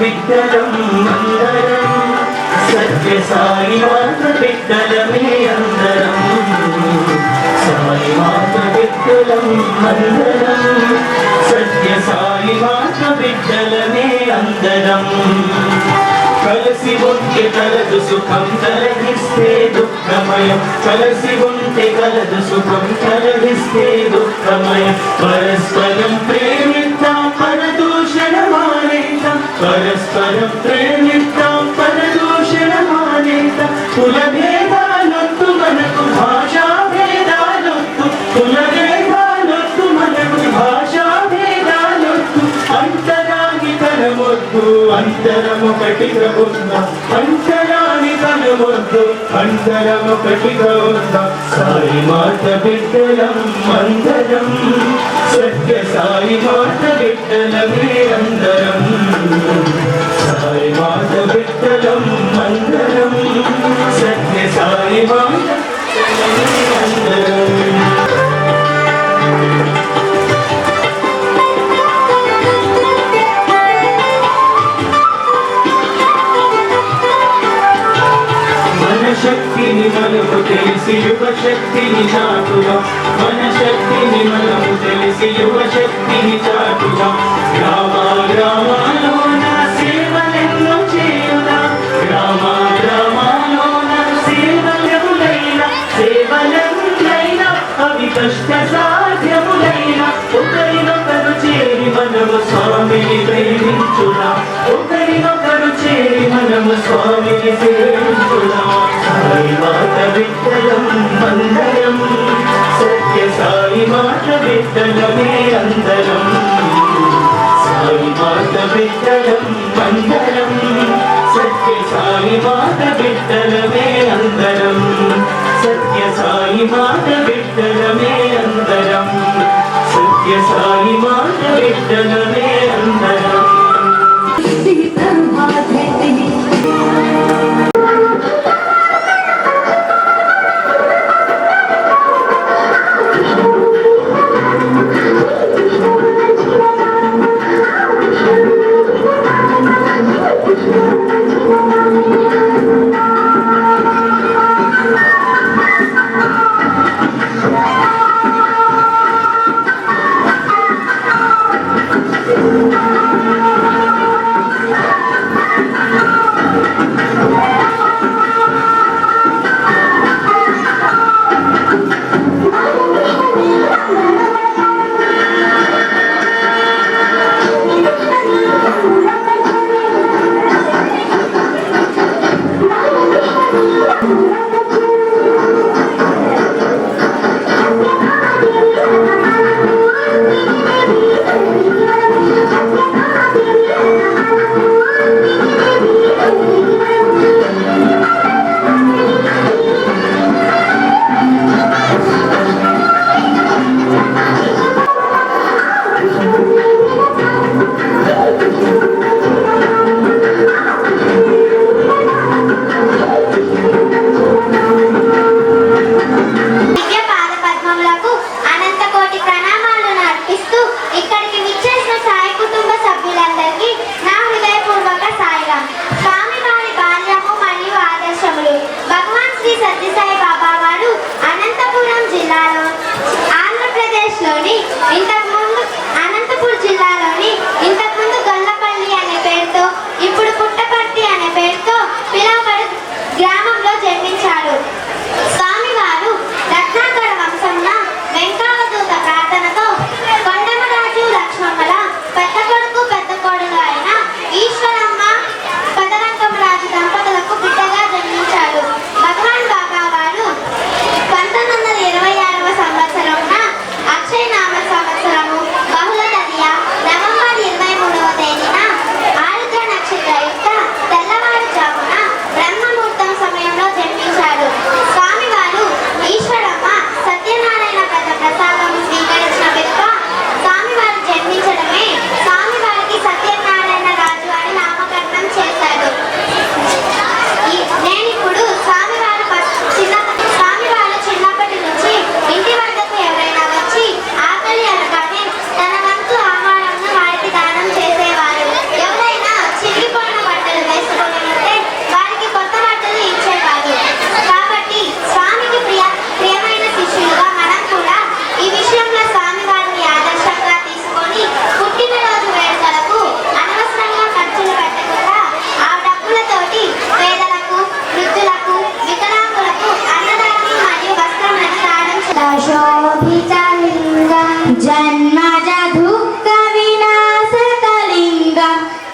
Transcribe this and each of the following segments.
బిడ్డలం అందరం సత్య సాయి మాత బిడ్డలమే అందరం సాయి మాత బిడ్డలం అందరం సత్య సాయి మాత బిడ్డలమే అందరం కలసి ఉంటే కలదు సుఖం కలగిస్తే దుఃఖమయం కలసి ఉంటే కలదు సుఖం కలగిస్తే దుఃఖమయం పరస్పరం ప్రేమిద్దాం పరదూషణ మానేద్దాం పరస్పరం ప్రేమిద్దాం పరదూషణ మానేద్దాం కుల భేదాలొద్దు మనకు భాషా భేదాలొద్దు కుల భేదాలొద్దు మనకు భాషా భేదాలొద్దు అంతరాగి తనమొద్దు అంతరమొకటిగా ఉందాం అంతరాని తనమొద్దు అంతరమొకటిగా ఉందాం సాయి మాత బిడ్డలం అందరం సత్య సాయి మాత బిడ్డలమే అందరం సాయి మాత బిడ్డలం అందరం సత్య సాయి మాత బిడ్డలమే అందరం శక్తిని మనకు తెలిసి యువ శక్తిని చాటుగా మన శక్తిని మనకు తెలిసి యువ శక్తిని చాటుగా గ్రామ గ్రామాలోన సేవలెన్నో చేయుదా గ్రామ గ్రామాలోన సేవలెన్నైనా సేవలెన్నైనా అవి కష్ట సాధ్యములైనా ఒకరినొకరు చేరి మనము స్వామిని ప్రేమించుదా ఒకరినొకరు చేరి మనము స్వామిని సేవించుదా సాయి మాత బిడ్డలం అందరం సత్య సాయి మాత బిడ్డలమే అందరం సాయి మాత బిడ్డలం అందరం సత్య సాయి మాత బిడ్డలమే అందరం సత్య సాయి మాత బిడ్డలమే అందరం సత్య సాయి మాత బిడ్డలమే అందరం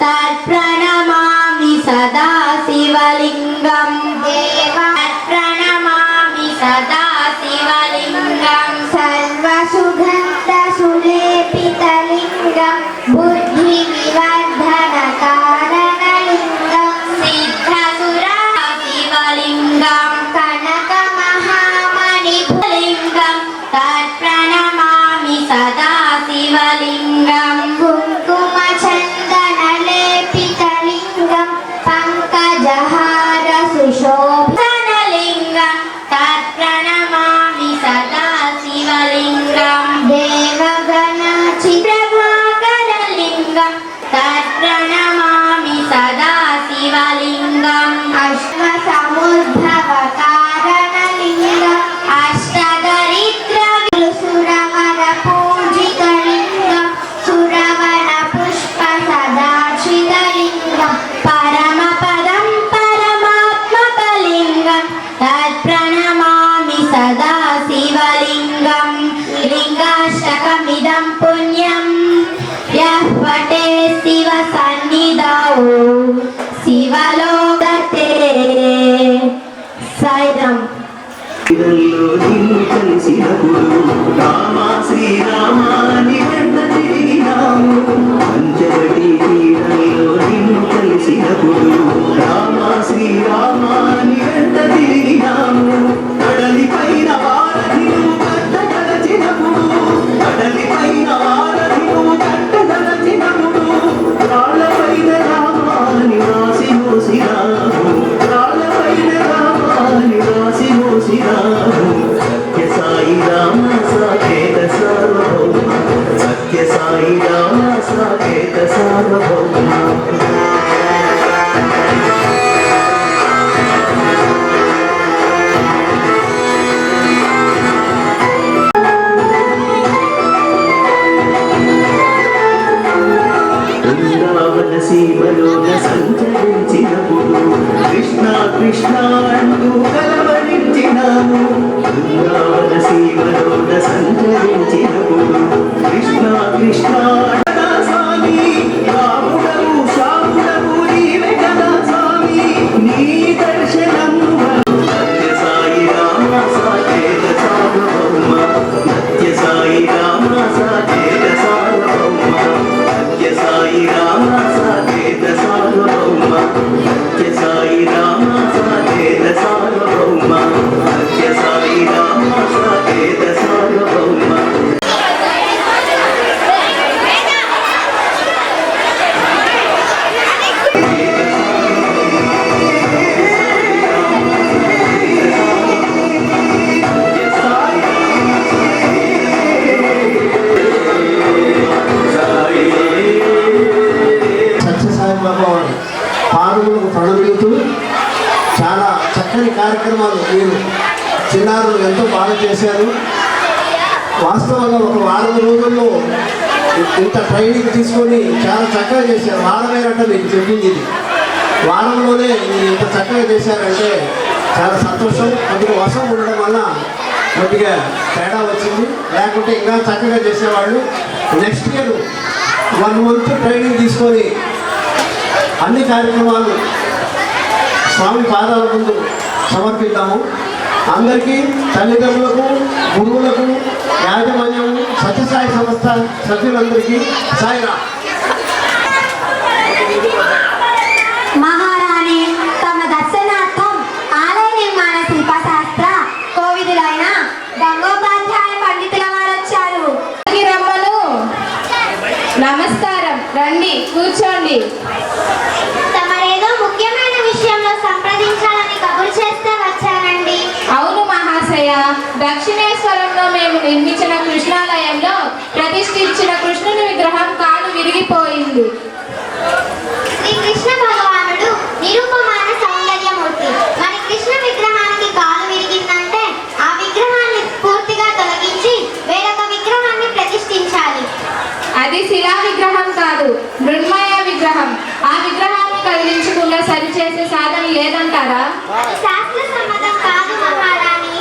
తత్ప్రణమామి సదా శివలింగం తత్ప్రణమామి సదా శివలింగం సర్వసుగంధ సులేపితలింగం బుద్ధి వివర్ధన కారణలింగం సిద్ధసురా శివలింగం కనక మహామణిలింగం తత్ప్రణమామి సదా శివలింగం కుంకుమ చందన లేపితలింగం పంకజహార సుశోభనలింగం తత్ప్రణమామి సదా శివలింగం దేవగణ చిత్రభాకరలింగం తత్ప్రణమామి సదా శివలింగం అశ్వసముద్భవ కారణలింగం అష్టదరిద్ర సురవర పూజితలింగం సురవర పుష్ప సదాచితలింగం పరమపదం పరమాత్మకలింగం తత్ప్రణమామి సదా శివలింగం లింగాష్టకమిదం పుణ్యం యః పఠే శివ సన్నిధౌ శివలోకతే సాయిరామ్. కలిసినప్పుడు రామ శ్రీరామాని వెంట తిరిగినాము పంచవటి తీరంలో నిన్ను కలిసినప్పుడు రామ శ్రీరామాని వెంట తిరిగినాము కడలి పైన వారధిను కట్టదలచినప్పుడు కడలి పైన వారధిను కట్టదలచినప్పుడు రాళ్ళపైన రామాని రాసి మోసినాము రాళ్ళపైన రామాని రాసి మోసినాము సత్య సాయి రామ సాకేత సార్వభౌమ సత్య సాయి రామ సాకేత సార్వభౌమ బృందావన సీమలోన సంచరించినప్పుడు కృష్ణ కృష్ణ అంటూ కలవరించినాము బృందావన సీమలోన సంచరించినప్పుడు కృష్ణ కృష్ణ కదా స్వామి రాముడవు శ్యాముడవు నీవే కదా స్వామి నీ దర్శనము సత్య సాయి రామ సాకేత సార్వభౌమ సత్య సాయి రామ సాకేత సార్వభౌమ సత్య సాయి రామ సాకేత సార్వభౌమ సత్య సాయి రామ సాకేత సార్వభౌమ సత్య సాయి రామ సాకేత సార్వభౌమ సత్యసాయిబాబా పాదములకు ప్రణమిలుతూ చాలా చక్కని కార్యక్రమాలు మీరు చిన్నారులు ఎంతో బాగా చేశారు. వాస్తవంగా ఒక వారం రోజుల్లో ఇంత ట్రైనింగ్ తీసుకొని చాలా చక్కగా చేశారు. వారమేనంటే మీకు చెప్పింది ఇది వారంలోనే మీరు ఇంత చక్కగా చేశారంటే చాలా సంతోషం. కొద్దిగా వర్షం ఉండడం వల్ల కొద్దిగా తేడా వచ్చింది, లేకుంటే ఇంకా చక్కగా చేసేవాళ్ళు. నెక్స్ట్ ఇయర్ 1 month ట్రైనింగ్ తీసుకొని అన్ని కార్యక్రమాలు స్వామి పాదాల ముందు సమర్పిద్దాము. అందరికీ తల్లిదండ్రులకు గురువులకు యాజమాన్యం సత్యసాయి సంస్థ సభ్యులందరికీ సాయిరామ్. మహారాణి తమ దర్శనార్థం ఆలయ నిర్మాణ శిల్పశాస్త్ర కోవిదులైన గంగోపాధ్యాయ పండితుల వారు వచ్చారు. రమ్మను. నమస్కారం, రండి కూర్చోండి. తమరేదో ముఖ్యమైన విషయంలో సంప్రదించాలని కబురు చేస్తే వచ్చానండి. అవును మహాశయ, దక్షిణేశ్వరంలో మేము నిర్మించిన కృష్ణాలయంలో ప్రతిష్ఠించిన కృష్ణుని విగ్రహం కాలు విరిగిపోయింది. శ్రీ కృష్ణ భగవానుడు నిరుపమాన సౌందర్యమూర్తి. మరి కృష్ణ విగ్రహానికి కాలు విరిగిందంటే ఆ విగ్రహాన్ని పూర్తిగా తొలగించి వేరొక విగ్రహాన్ని ప్రతిష్ఠించాలి. అది శిలా విగ్రహం కాదు, మృణ్మయ విగ్రహం. ఆ విగ్రహాన్ని కదిలించకుండా సరిచేసే సాధన లేదంటారా? శాస్త్ర సమ్మతం కాదు మహారాణి.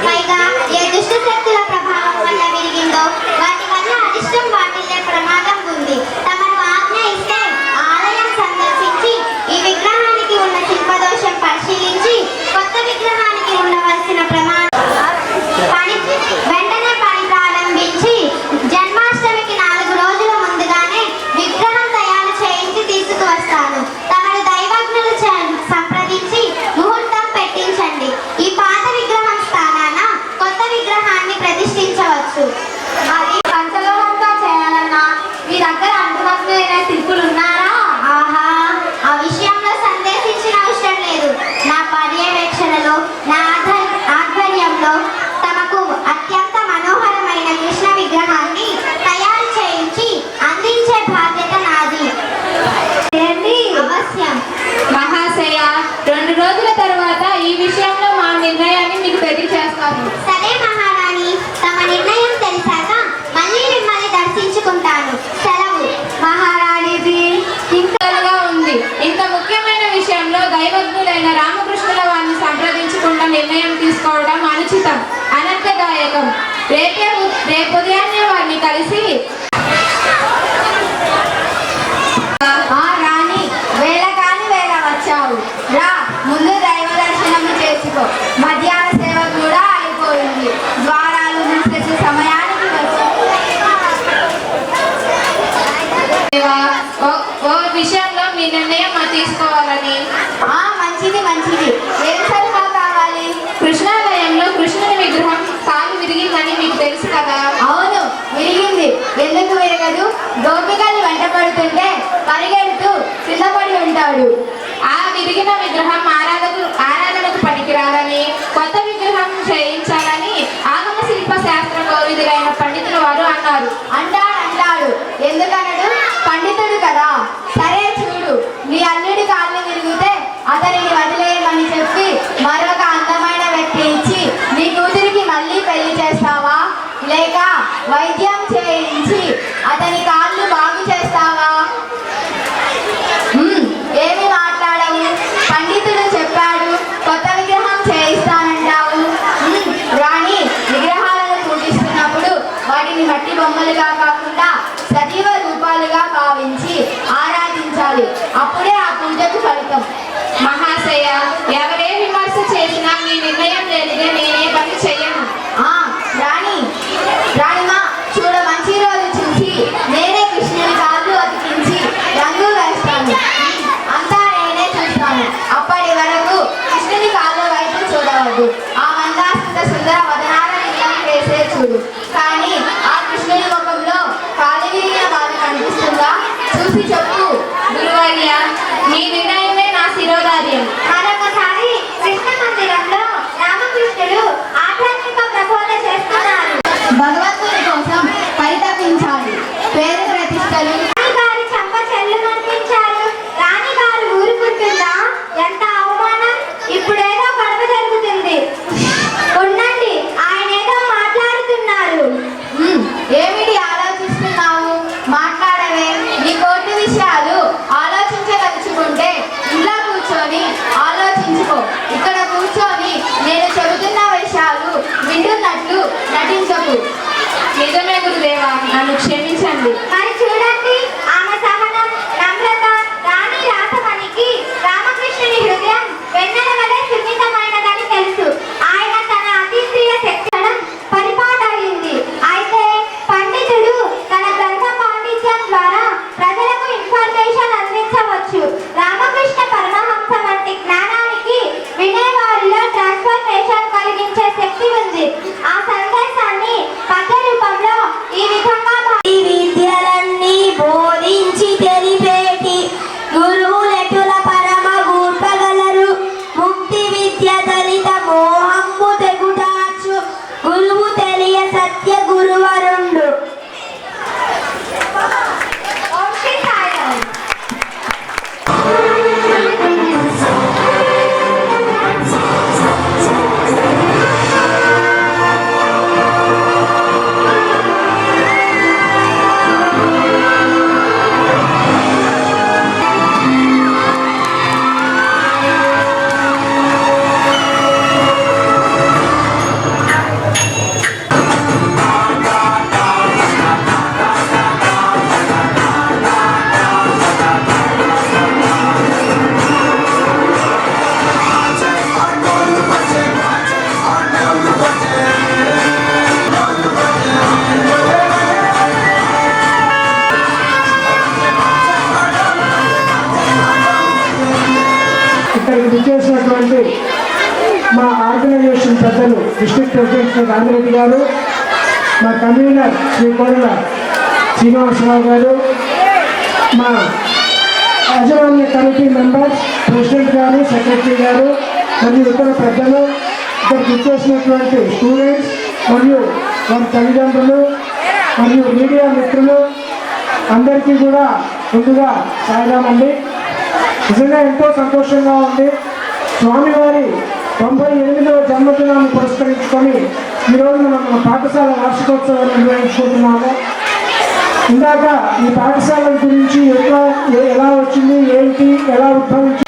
పైగా ఏ దుష్ట శక్తుల ప్రభావం వల్ల విరిగిందో వాటి వల్ల అరిష్టం వాటిల్లే ప్రమాదం ఉంది. తమను ఆజ్ఞ ఇస్తే ఆలయం అనుచితం, అనర్థదాయకం. రేపు ఉదయాన్నే వారిని కలిసి రాణి, వేళ కాని వేళ వచ్చావు. రా, ముందు దైవ దర్శనము చేసుకో. మధ్యాహ్న సేవ కూడా అయిపోయింది. ద్వారాలు మూసేసే సమయానికి వచ్చావు. ఓ విషయంలో మీ నిర్ణయం తీసుకోవాలని. మంచిది మంచిది. ఏం సలహా కావాలి? కృష్ణాలయంలో కృష్ణుని విగ్రహం కాలు విరిగిందని మీకు తెలుసు కదా? అవును, విరిగింది. ఎందుకు విరగదు? గోపికలు వెంట పడుతుంటే పరిగెడుతూ కింద పడి ఉంటాడు. ఆ విరిగిన విగ్రహం ఆరాధనకు పనికిరాదని, కొత్త విగ్రహం చేయించాలని ఆగమ శిల్ప శాస్త్ర కోవిదులైన పండితుల వారు అన్నారు. అంటాడు. ఎందుకనడు? పండితుడు కదా. సరే చూడు, నీ అల్లుడి కాళ్ళు విరిగితే అతనిని వదిలేయమని చెప్పి మరొక అందమైన వ్యక్తి ఇచ్చి నీ కూతురికి మళ్ళీ పెళ్లి చేస్తావా, లేక వైద్యం చేయించి అతని కాళ్ళు బాగు చేస్తావా? ఏమి మాట్లాడవు? పండితుడు చెప్పాడు, కొత్త విగ్రహం చేయిస్తానంటావు. రాణి, విగ్రహాలను పూజిస్తున్నప్పుడు వాటిని మట్టి బొమ్మలుగా కాకుండా సజీవ రూపాలుగా భావించి ఆరాధించాలి. అప్పుడే ఆ పూజకు ఫలితం. మహాశయ, ఎవరే విమర్శ చేసినా మీ నిర్ణయం లేనిదే నేనే పని చెయ్యను. రాణిమా, చూడ, మంచి రోజు చూసి నేనే కృష్ణుని కాళ్ళు అతికించి రంగు వేస్తాను. అంతా నేనే చూస్తాను. అప్పటి వరకు కృష్ణుని కాళ్ళ వైపు చూడవద్దు. ఆ మందాస్మిత సుందర వదనాల నీలం వేసే చూడు. కానీ ఆ కృష్ణుని ముఖంలో కాలు విరిగిన బాధ కనిపిస్తుందా? చూసి చెప్పు. గురువర్య, మీ నిర్ణయమే నా శిరోధార్యం. మరొకసారి కృష్ణ మందిరంలో రామకృష్ణుడు ఆధ్యాత్మిక ప్రబోధ చేస్తున్నారు. భగవంతుని కోసం పరితపించాలి. పేరు ప్రతిష్టలు. రాణిగారి చెంప చెల్లు కనిపించారు. రాణిగారు ఊరుకుంటుందా? ఎంత అవమానం! ఇప్పుడేదో గొడవ జరుగుతుంది. ఉండండి, ఆయన ఏదో మాట్లాడుతున్నారు. ఏమిటి ఆలోచిస్తున్నావు? మాట్లాడవే. నీ కోర్టు విషయాలు ఆలోచించదలుచుకుంటే ఇంట్లో కూర్చొని ఆలోచించుకో. ఇక్కడ కూర్చొని నేను చెబుతున్న విషయాలు వింటున్నట్లు నటించకు. నిజమే గురుదేవా, నన్ను క్షమించండి. మరి చూడండి, ఆమె సహనం, నమ్రత, రాణి రాసమణికి రామకృష్ణుని హృదయం వెన్నెల వలె సున్నితమైనదని తెలుసు. ఆయన తన అతీంద్రియ శక్తి పరిపాటయింది. అయితే పండితుడు తన గ్రంథ పాండిత్యం ద్వారా ప్రజలకు ఇన్ఫర్మేషన్ అందించవచ్చు. రామకృష్ణ పరమహంస వంటి జ్ఞానానికి వినేవారిలో ట్రాన్స్ఫర్మేషన్ కలిగించే శక్తి ఉంది. ఆ సందేశాన్ని పద్య రూపంలో ఈ విధంగా విద్యలన్నీ బోధించి తెలిపేటి గురువులెటుల పరమ గూర్పగలరు. ముక్తి విద్య దళిత మోహమ్ము తెగుటార్చు గురువు తెలియ సత్య గురువరుండు. ఓం శ్రీ సాయిరామ్. ఇక్కడికి విచ్చేసినటువంటి మా ఆర్గనైజేషన్ పెద్దలు డిస్ట్రిక్ట్ ప్రెసిడెంట్ శ్రీ రామిరెడ్డి గారు, మా కన్వీనర్ శ్రీ కోడల శ్రీనివాసరావు గారు, మా యాజమాన్య కమిటీ మెంబర్స్, ప్రెసిడెంట్ గారు, సెక్రటరీ గారు మరియు ఇతర పెద్దలు, ఇక్కడికి విచ్చేసినటువంటి స్టూడెంట్స్ మరియు వారి తల్లిదండ్రులు మరియు మీడియా మిత్రులు అందరికీ కూడా ముందుగా సాయిరామండి. నిజంగా ఎంతో సంతోషంగా ఉంది. స్వామివారి 98వ జన్మదినాన్ని పురస్కరించుకొని ఈరోజు మనం పాఠశాల వార్షికోత్సవాన్ని నిర్వహించుకుంటున్నాము. ఇందాక ఈ పాఠశాల గురించి ఎలా వచ్చింది, ఏంటి, ఎలా ఉద్భవించింది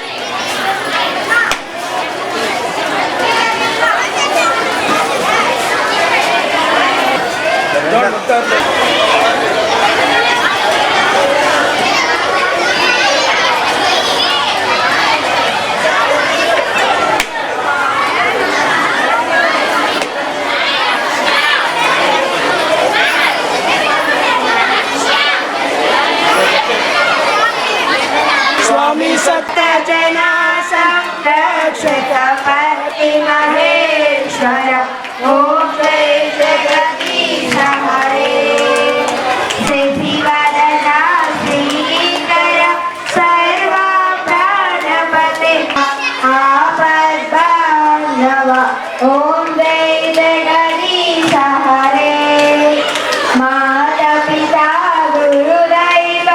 स्वामी सत्य जना संरक्षक पति महेश्वर ओम जय जगदीश हरे शिवरदा श्रीकर सर्व प्राणपते आपद्बांधव ओम जय जगदीश हरे माता पिता गुरुदैव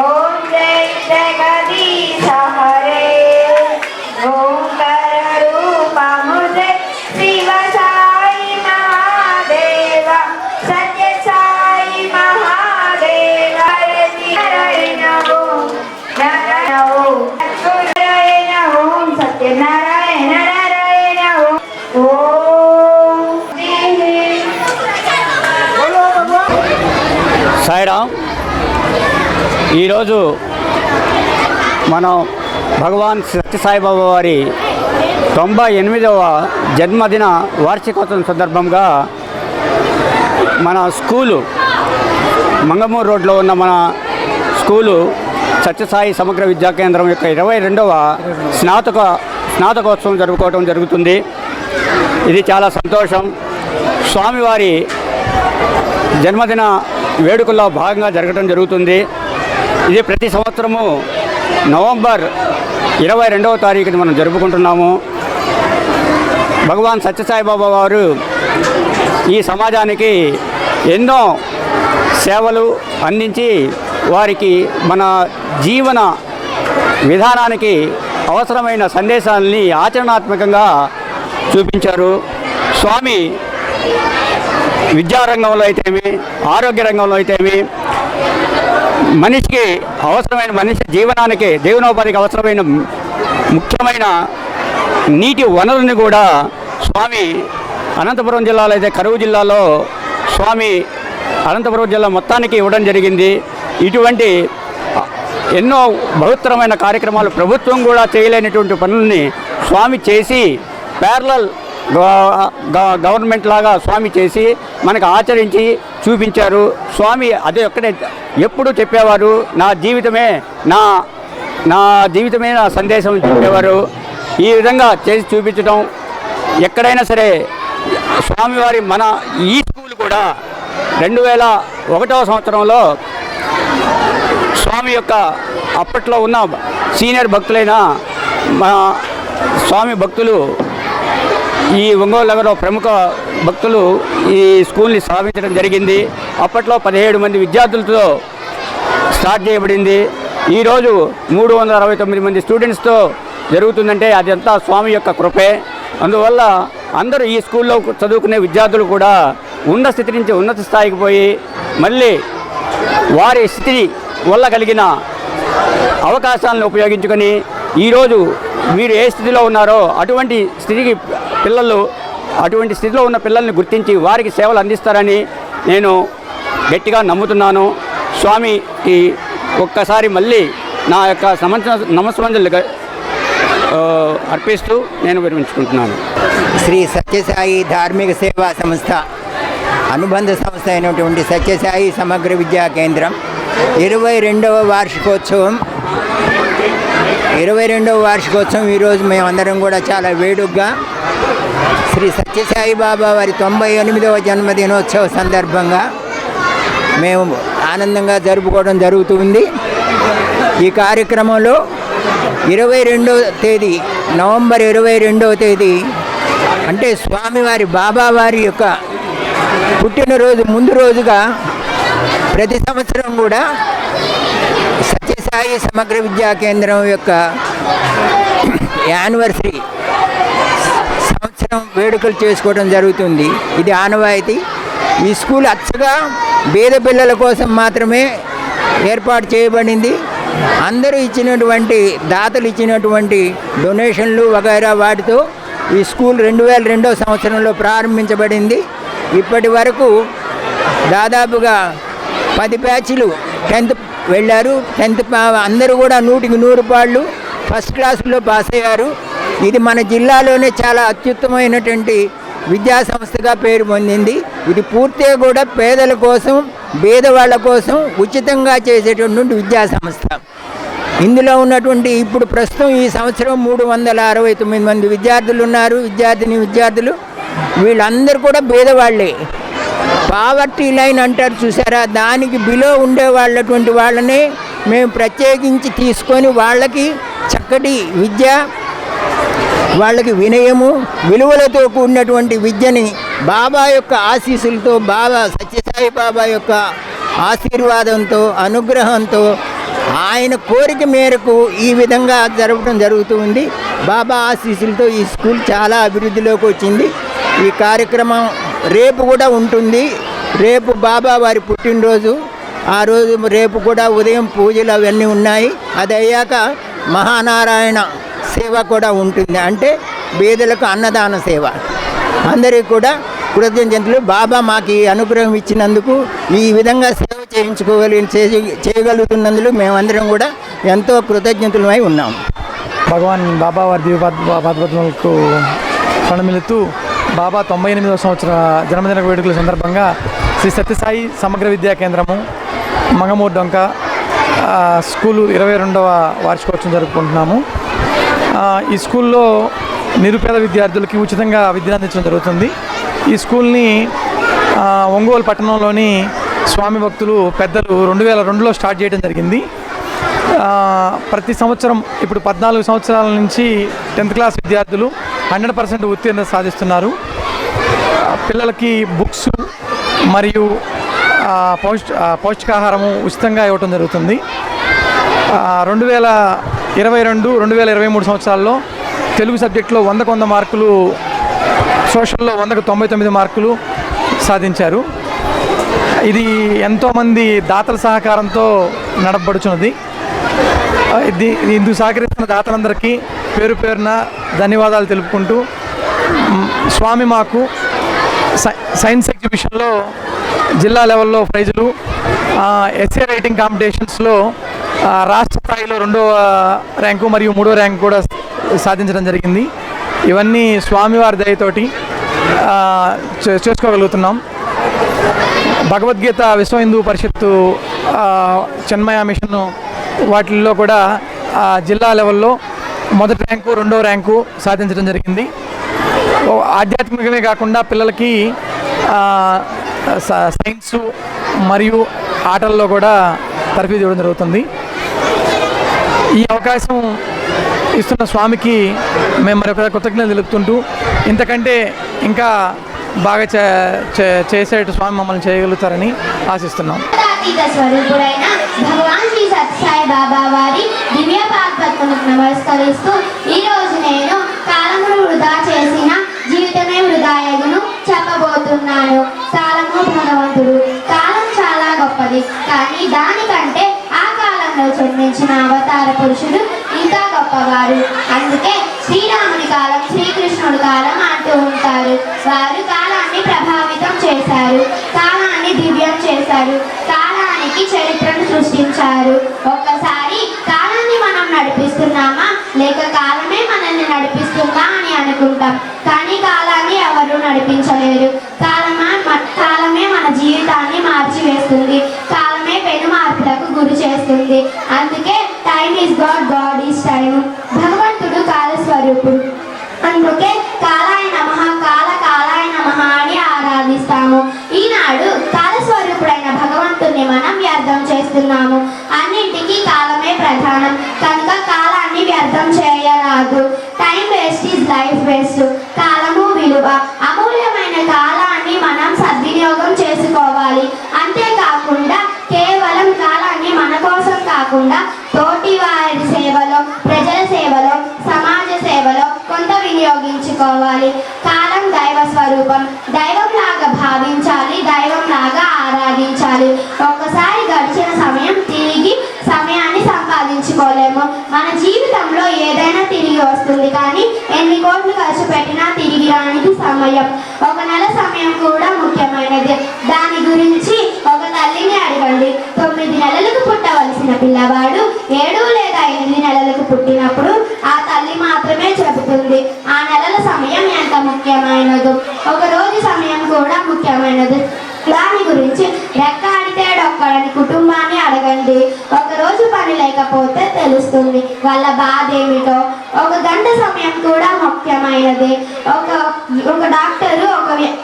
ओम जय जगदीश हरे ओंकार रूप मुझे शिव साई महादेव सत्य साई महादेव नारायण ओम नारायण ओम सत्य नारायण नारायण ओम సాయిరామ్. ఈరోజు మనం భగవాన్ సత్యసాయిబాబా వారి 98వ జన్మదిన వార్షికోత్సవం సందర్భంగా మన స్కూలు మంగమూరు రోడ్లో ఉన్న మన స్కూలు సత్యసాయి సమగ్ర విద్యా కేంద్రం యొక్క 22వ స్నాతకోత్సవం జరుపుకోవడం జరుగుతుంది. ఇది చాలా సంతోషం. స్వామివారి జన్మదిన వేడుకల్లో భాగంగా జరగడం జరుగుతుంది. ఇది ప్రతి సంవత్సరము నవంబర్ 22వ తారీఖుని మనం జరుపుకుంటున్నాము. భగవాన్ సత్యసాయిబాబా వారు ఈ సమాజానికి ఎన్నో సేవలు అందించి వారికి మన జీవన విధానానికి అవసరమైన సందేశాలని ఆచరణాత్మకంగా చూపించారు. స్వామి విద్యారంగంలో అయితేమి, ఆరోగ్య రంగంలో అయితేమి, మనిషికి అవసరమైన మనిషి జీవనానికి జీవనోపాధికి అవసరమైన ముఖ్యమైన నీటి వనరుని కూడా స్వామి అనంతపురం జిల్లాలో అయితే కరువు జిల్లాలో స్వామి అనంతపురం జిల్లా మొత్తానికి ఇవ్వడం జరిగింది. ఇటువంటి ఎన్నో బహుత్తరమైన కార్యక్రమాలు ప్రభుత్వం కూడా చేయలేనటువంటి పనులని స్వామి చేసి ప్యారలల్ గవర్నమెంట్ లాగా స్వామి చేసి మనకు ఆచరించి చూపించారు. స్వామి అదే ఒక్కడే ఎప్పుడు చెప్పేవారు, నా జీవితమే నా సందేశం చెప్పేవారు. ఈ విధంగా చేసి చూపించడం ఎక్కడైనా సరే స్వామివారి మన ఈ స్కూల్ కూడా 2001వ సంవత్సరంలో స్వామి యొక్క అప్పట్లో ఉన్న సీనియర్ భక్తులైన మన స్వామి భక్తులు ఈ ఒంగోలు నగరంలో ప్రముఖ భక్తులు ఈ స్కూల్ని స్థాపించడం జరిగింది. అప్పట్లో 17 మంది విద్యార్థులతో స్టార్ట్ చేయబడింది. ఈరోజు 369 మంది స్టూడెంట్స్తో జరుగుతుందంటే అదంతా స్వామి యొక్క కృపే. అందువల్ల అందరూ ఈ స్కూల్లో చదువుకునే విద్యార్థులు కూడా ఉన్న స్థితి నుంచి ఉన్నత స్థాయికి పోయి మళ్ళీ వారి స్థితి వల్ల కలిగిన అవకాశాలను ఉపయోగించుకొని ఈరోజు మీరు ఏ స్థితిలో ఉన్నారో అటువంటి స్థితిలో ఉన్న పిల్లల్ని గుర్తించి వారికి సేవలు అందిస్తారని నేను గట్టిగా నమ్ముతున్నాను. స్వామికి ఒక్కసారి మళ్ళీ నా యొక్క నమస్సుమంజలు అర్పిస్తూ నేను విరమించుకుంటున్నాను. శ్రీ సత్యసాయి ధార్మిక సేవా సంస్థ అనుబంధ సంస్థ అయినటువంటి సత్యసాయి సమగ్ర విద్యా కేంద్రం 22వ వార్షికోత్సవం ఈరోజు మేమందరం కూడా చాలా వేడుకగా శ్రీ సత్యసాయి బాబా వారి 98వ జన్మదినోత్సవ సందర్భంగా మేము ఆనందంగా జరుపుకోవడం జరుగుతుంది. ఈ కార్యక్రమంలో 22వ తేదీ నవంబర్ 22వ తేదీ అంటే స్వామివారి బాబావారి యొక్క పుట్టినరోజు ముందు రోజుగా ప్రతి సంవత్సరం కూడా సత్యసాయి సమగ్ర విద్యా కేంద్రం యొక్క యానివర్సరీ సంవత్సరం వేడుకలు చేసుకోవడం జరుగుతుంది. ఇది ఆనవాయితీ. ఈ స్కూల్ అచ్చగా పేద పిల్లల కోసం మాత్రమే ఏర్పాటు చేయబడింది. అందరూ ఇచ్చినటువంటి దాతలు ఇచ్చినటువంటి డొనేషన్లు వగైరా వాటితో ఈ స్కూల్ 2002వ సంవత్సరంలో ప్రారంభించబడింది. ఇప్పటి వరకు దాదాపుగా 10 బ్యాచ్లు 10th వెళ్ళారు. 10th అందరూ కూడా 100కి 100 పాళ్ళు ఫస్ట్ క్లాసులో పాస్ అయ్యారు. ఇది మన జిల్లాలోనే చాలా అత్యుత్తమైనటువంటి విద్యా సంస్థగా పేరు పొందింది. ఇది పూర్తిగా కూడా పేదల కోసం, పేదవాళ్ళ కోసం ఉచితంగా చేసేటటువంటి విద్యా సంస్థ. ఇందులో ఉన్నటువంటి ఇప్పుడు ప్రస్తుతం ఈ సంవత్సరం 369 మంది విద్యార్థులు ఉన్నారు, విద్యార్థులు. వీళ్ళందరూ కూడా పేదవాళ్ళే. పావర్టీ లైన్ అంటారు చూసారా, దానికి బిలో ఉండే వాళ్ళటువంటి వాళ్ళనే మేము ప్రత్యేకించి తీసుకొని వాళ్ళకి చక్కటి విద్య, వాళ్ళకి వినయము, విలువలతో కూడినటువంటి విద్యని బాబా యొక్క ఆశీస్సులతో, బాబా సత్యసాయి బాబా యొక్క ఆశీర్వాదంతో, అనుగ్రహంతో, ఆయన కోరిక మేరకు ఈ విధంగా జరగడం జరుగుతుంది. బాబా ఆశీస్సులతో ఈ స్కూల్ చాలా అభివృద్ధిలోకి వచ్చింది. ఈ కార్యక్రమం రేపు కూడా ఉంటుంది. రేపు బాబా వారి పుట్టినరోజు. ఆ రోజు రేపు కూడా ఉదయం పూజలు అవన్నీ ఉన్నాయి. అది అయ్యాక మహానారాయణ సేవ కూడా ఉంటుంది, అంటే బీదలకు అన్నదాన సేవ. అందరికీ కూడా కృతజ్ఞతలు. బాబా మాకు ఈ అనుగ్రహం ఇచ్చినందుకు, ఈ విధంగా సేవ చేయగలుగుతున్నందుకు మేమందరం కూడా ఎంతో కృతజ్ఞతలమై ఉన్నాం. భగవాన్ బాబా వారి దివ్యపాదపద్మలకు ప్రణమిలుతూ బాబా 98వ సంవత్సర జన్మదిన వేడుకల సందర్భంగా శ్రీ సత్యసాయి సమగ్ర విద్యా కేంద్రము మంగమూరు డొంక స్కూలు 22వ వార్షికోత్సవం జరుపుకుంటున్నాము. ఈ స్కూల్లో నిరుపేద విద్యార్థులకి ఉచితంగా విద్యను అందించడం జరుగుతుంది. ఈ స్కూల్ని ఒంగోలు పట్టణంలోని స్వామి భక్తులు పెద్దలు 2002లో స్టార్ట్ చేయడం జరిగింది. ప్రతి సంవత్సరం ఇప్పుడు 14 సంవత్సరాల నుంచి 10th క్లాస్ విద్యార్థులు 100% ఉత్తీర్ణత సాధిస్తున్నారు. పిల్లలకి బుక్స్ మరియు పౌష్టికాహారము ఉచితంగా ఇవ్వటం జరుగుతుంది. 2022-2023 సంవత్సరాల్లో తెలుగు సబ్జెక్టులో 100కు 100 మార్కులు, సోషల్లో 100కు 99 మార్కులు సాధించారు. ఇది ఎంతోమంది దాతల సహకారంతో నడపబడుచున్నది. ఇందుకు సహకరిస్తున్న దాతలందరికీ పేరు పేరున ధన్యవాదాలు తెలుపుకుంటూ, స్వామి మాకు సైన్స్ ఎగ్జిబిషన్లో జిల్లా లెవెల్లో ప్రైజులు, ఎస్ఏ రైటింగ్ కాంపిటీషన్స్లో రాష్ట్ర స్థాయిలో 2వ ర్యాంకు మరియు 3వ ర్యాంకు కూడా సాధించడం జరిగింది. ఇవన్నీ స్వామివారి దయతోటి చేసుకోగలుగుతున్నాం. భగవద్గీత విశ్వ హిందూ పరిషత్తు చిన్మయ మిషన్ వాటిల్లో కూడా జిల్లా లెవెల్లో 1వ ర్యాంకు 2వ ర్యాంకు సాధించడం జరిగింది. ఆధ్యాత్మికమే కాకుండా పిల్లలకి సైన్సు మరియు ఆటల్లో కూడా తరఫీ ఇవ్వడం జరుగుతుంది. ఈ అవకాశం ఇస్తున్న స్వామికి మేము మరొక కృతజ్ఞతలు తెలుపుతుంటూ, ఇంతకంటే ఇంకా బాగా చేసేట స్వామి మమ్మల్ని చేయగలుగుతారని ఆశిస్తున్నాం. స్వరూపుడైన భగవాన్ శ్రీ సత్యసాయి బాబా వారి దివ్య పాదపద్మలకు నమస్కరిస్తూ, ఈరోజు నేను కాలమును వృధా చేసిన జీవితమే వృధాయగును చెప్పబోతున్నాను. కాలము భగవంతుడు. కాలం చాలా గొప్పది, కానీ దానికంటే ఆ కాలంలో జన్మించిన అవతార పురుషుడు ఇంకా గొప్పవారు. అందుకే శ్రీరాముని కాలం, శ్రీకృష్ణుడి కాలం అంటూ ఉంటారు. వారు కాలాన్ని ప్రభావితం చేశారు, కాలాన్ని దివ్యం చేశారు, కాలానికి చరిత్రను సృష్టించారు. ఒక్కసారి కాలాన్ని మనం నడిపిస్తున్నామా లేక కాలమే మనల్ని నడిపిస్తుందా అని అనుకుంటాం, కానీ కాలాన్ని ఎవరు నడిపించలేరు. కాలమే మన జీవితాన్ని మార్చివేస్తుంది, కాలమే పెను మార్పులకు గురి చేస్తుంది. అందుకే time is God, God is time. భగవంతుడు కాలస్వరూపుడు. అందుకే కాలాయ నమః, కాలాయ నమః అని ఆరాధిస్తాము. ఈనాడు కాలస్వరూపుడైన భగవంతుడిని మనం వ్యర్థం చేస్తున్నాము. అన్నింటికీ కాలమే ప్రధానం కనుక కాలాన్ని వ్యర్థం చేయరాదు. Time waste is life waste. కాలము విలువ. అమూల్యమైన కాలాన్ని సమయం. ఒక నెల సమయం కూడా ముఖ్యమైనది. దాని గురించి ఒక తల్లిని అడగండి. 9 నెలలకు పుట్టవలసిన పిల్లవాడు 7 లేదా 8 నెలలకు పుట్టినప్పుడు ఆ తల్లి మాత్రమే చెబుతుంది ఆ నెలల సమయం ఎంత ముఖ్యమైనదో. ఒక రోజు సమయం కూడా ముఖ్యమైనది. దాని గురించి రెక్కాడితే డొక్కడని కుటుంబాన్ని అడగండి. ఒక రోజు పని లేకపోతే తెలుస్తుంది వాళ్ళ బాధ ఏమిటో. ఒక గంట సమయం కూడా ముఖ్యమైనది. ఒక డాక్టరు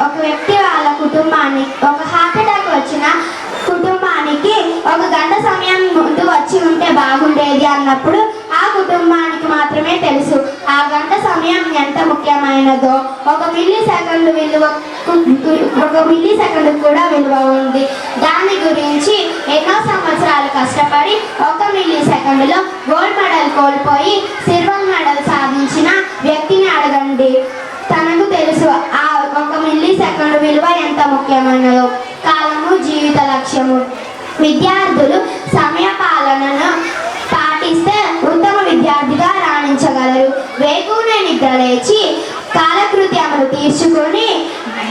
ఒక వ్యక్తి వాళ్ళ కుటుంబాన్ని ఒక హార్ట్ అటాక్ వచ్చిన కుటుంబానికి ఒక గంట సమయం ముందు వచ్చి ఉంటే బాగుండేది అన్నప్పుడు ఆ కుటుంబానికి మాత్రమే తెలుసు ఆ గంట సమయం ఎంత ముఖ్యమైనదో. ఒక మిల్లీ సెకండ్ కూడా విలువ ఉంది. దాని గురించి ఎన్నో సంవత్సరాలు కష్టపడి 1 మిల్లీ సెకండ్లో గోల్డ్ మెడల్ కోల్పోయి సిల్వర్ మెడల్ సాధించిన వ్యక్తిని అడగండి. తనకు తెలుసు ఆ 1 మిల్లీ సెకండ్ విలువ ఎంత ముఖ్యమైనదో. కాలము జీవిత లక్ష్యము. విద్యార్థులు సమయ పాలనను పాటిస్తే ఉత్తమ విద్యార్థిగా రాణించగలరు. వేకునే నిద్ర లేచి కాలకృత్యములు తీర్చుకొని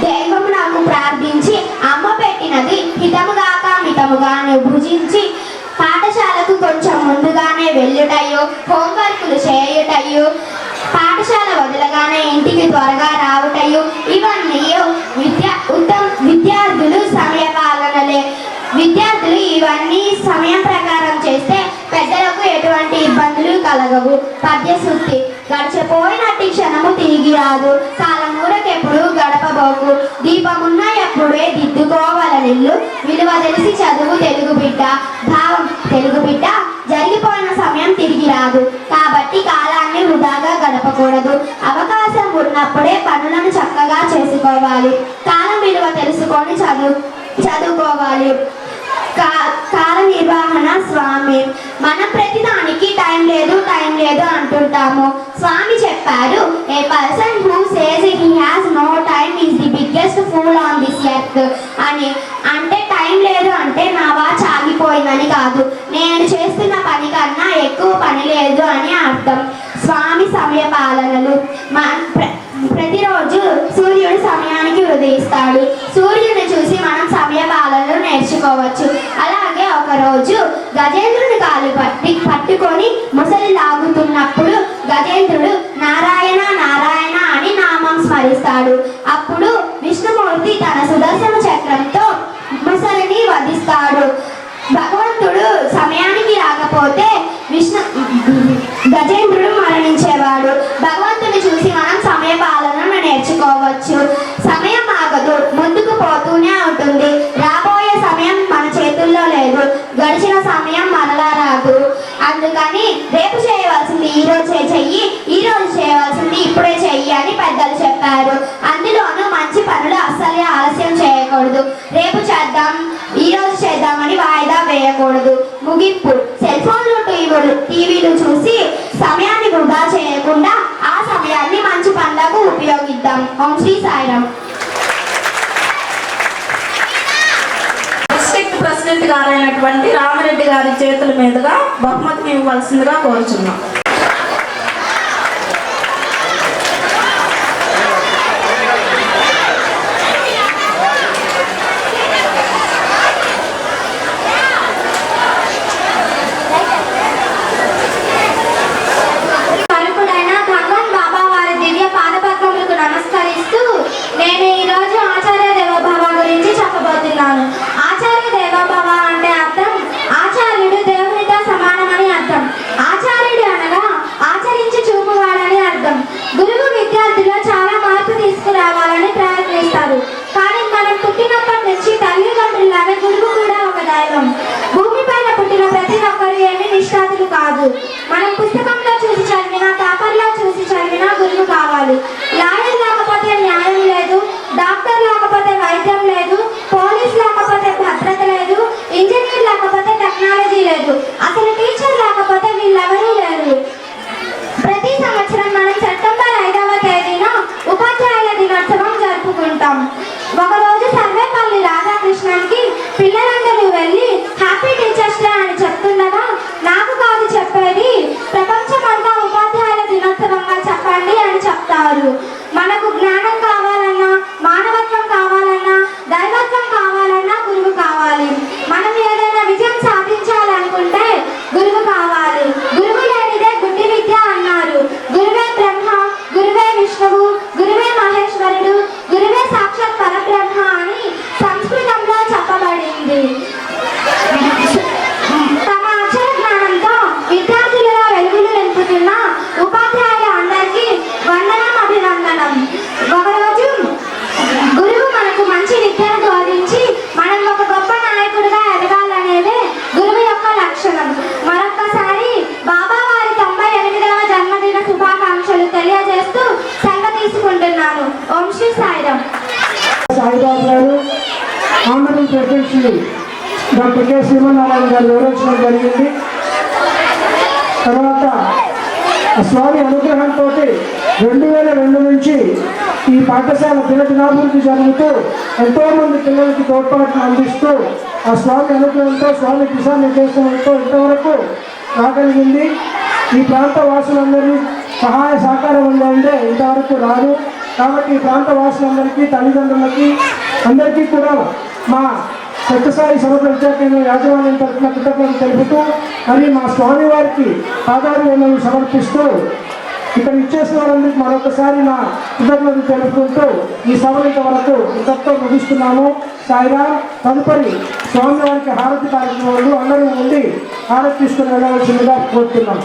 దైవమునకు ప్రార్థించి అమ్మ పెట్టినది హితముగాక మితముగానే భుజించి పాఠశాలకు కొంచెం ముందుగానే వెళ్ళుటయు, హోంవర్కులు చేయుటయు, పాఠశాల వదలగానే ఇంటికి త్వరగా రావుటయు ఇవన్నీ విద్యార్థులు సమయ పాలనలే. విద్యార్థులు ఇవన్నీ సమయం ప్రకారం చేస్తే పెద్దలకు ఎటువంటి ఇబ్బందులు కలగవు. పద్యసూక్తి. గడిచిపోయినట్టి క్షణము తిరిగి రాదు. కాలమూరకెప్పుడు గడపబోకు. దీపమున్న ఎప్పుడే దిద్దుకోవాలనిల్లు. విలువ తెలిసి చదువు తెలుగు బిడ్డ. భావం. తెలుగు బిడ్డ జరిగిపోయిన సమయం తిరిగి రాదు కాబట్టి కాలాన్ని వృధాగా గడపకూడదు. అవకాశం ఉన్నప్పుడే పనులను చక్కగా చేసుకోవాలి. కాలం విలువ తెలుసుకొని చదువుకోవాలి. కాల నిర్వహణ. స్వామి. మనం ప్రతిదానికి టైం లేదు అంటుంటాము. స్వామి చెప్పారు, a person who says he has no time is the biggest fool on this earth అని. అంటే టైం లేదు అంటే నా వాచ్ ఆగిపోయిందని కాదు, నేను చేస్తున్న పని కన్నా ఎక్కువ పని లేదు అని అర్థం. స్వామి సమయ పాలనలు. ప్రతిరోజు సూర్యుడు సమయానికి ఉదయిస్తాడు. సూర్యుని చూసి మనం సమయ పాలనలు నేర్చుకోవచ్చు. అలాగే ఒకరోజు గజేంద్రుని కాలు పట్టుకొని ముసలి లాగుతున్నప్పుడు గజేంద్రుడు నారాయణ నారాయణ అని నామం స్మరిస్తాడు. అప్పుడు విష్ణుమూర్తి తన సుదర్శన చక్రంతో ముసలిని వధిస్తాడు. భగవంతుడు సమయానికి రాకపోతే గజేంద్రుడు మరణించేవాడు. భగవంతుని చూసి మనం సమయ పాలనను నేర్చుకోవచ్చు. సమయం ఆగదు, ముందుకు పోతూనే ఉంటుంది. రాబోయే సమయం మన చేతుల్లో లేదు. గడిచిన సమయం మరలా రాదు. అందుకని రేపు చేయవలసింది ఈ రోజే చెయ్యి, ఈ రోజు చేయవలసింది ఇప్పుడే చెయ్యి అని పెద్దలు చెప్పారు. అందులోనూ మంచి పనులు అస్సలే ఆలస్యం చేయకూడదు. రేపు చేద్దాం, ఈ రోజు చేద్దామని వాయిదా వేయకూడదు. ముగింపు. సెల్ ఫోన్లు టీవీలు చూసి సమయాన్ని వృధా చేయకుండా ఆ సమయాన్ని మంచి పనులకు ఉపయోగిద్దాం. ఓం శ్రీ సాయిరామ్. డిస్ట్రిక్ట్ ప్రెసిడెంట్ గారైనటువంటి రామిరెడ్డి గారి చేతుల మీదుగా బహుమతిని ఇవ్వాల్సిందిగా కోరుచున్నాం. నేను ఈరోజు ఆచార్య దేవోభవ గురించి చెప్పబోతున్నాను. ఆచార్య దేవోభవ అంటే అర్థం ఆచార్యుడు దేవునితో సమానమని అర్థం. ఆచార్యుడు అనగా ఆచరించి చూపువాడని అర్థం. గురువు విద్యార్థిలో చాలా మార్పు తీసుకురావాలని ప్రయత్నిస్తారు. కానీ మనం పుట్టినప్పటి నుంచి తల్లిదండ్రులాగా గురువు కూడా ఒక దైవం. భూమిపైన పుట్టిన ప్రతి ఒక్కరు ఏమి నిష్ఠాతులు కాదు. మనం పుస్తకంలో చూసి చదివినా, పేపర్లో చూసి చదివినా గురువు కావాలి. లాయర్ లేకపోతే న్యాయం లేదు, డాక్టర్ లేకపోతే వైద్యం లేదు, పోలీస్ లేకపోతే భద్రత లేదు, ఇంజనీర్ లేకపోతే టెక్నాలజీ లేదు, అసలు టీచర్ లేకపోతే వీళ్ళెవరూ లేరు. ప్రతి సంవత్సరం మనం సెప్టెంబర్ 5వ తేదీన ఉపాధ్యాయుల దినోత్సవం జరుపుకుంటాం. ఒకరోజు సర్వేపల్లి రాధాకృష్ణన్కి పిల్లలందరూ వెళ్ళి హ్యాపీ టీచర్స్ డే అని చెప్తుండగా, నాకు కాదు చెప్పేది, ప్రపంచ honourable president Shri doctor K Srimannarayana గారు వివరించడం జరిగింది. తర్వాత స్వామి అనుగ్రహంతో 2002 నుంచి ఈ పాఠశాల దినదినాభివృద్ధి జరుగుతూ ఎంతోమంది పిల్లలకి తోడ్పాటును అందిస్తూ ఆ స్వామి అనుగ్రహంతో స్వామి దిశానిర్దేశంతో ఇంతవరకు రాగలిగింది. ఈ ప్రాంత వాసులందరూ సహాయ సహకారం ఉందంటే ఇంతవరకు రాదు. కాబట్టి ఈ ప్రాంత వాసులందరికీ, తల్లిదండ్రులకి అందరికీ కూడా మా సత్యసాయి సమగ్ర విద్యాకేంద్రం యాజమాన్యం తరఫున కృతజ్ఞతలు తెలుపుతూ మరి మా స్వామివారికి పాదాభివందనలు సమర్పిస్తూ ఇక్కడ ఇచ్చేసిన వారందరికీ మరొకసారి నా కృతజ్ఞతలు తెలుపుకుంటూ ఈ సభ ఇంతవరకు ఇంతతో ముగిస్తున్నాము. సాయిరాం. తదుపరి స్వామివారికి హారతి కార్యక్రమాలు అందరూ ఉండి హారతి తీసుకుని వెళ్ళవలసిందిగా కోరుతున్నాం.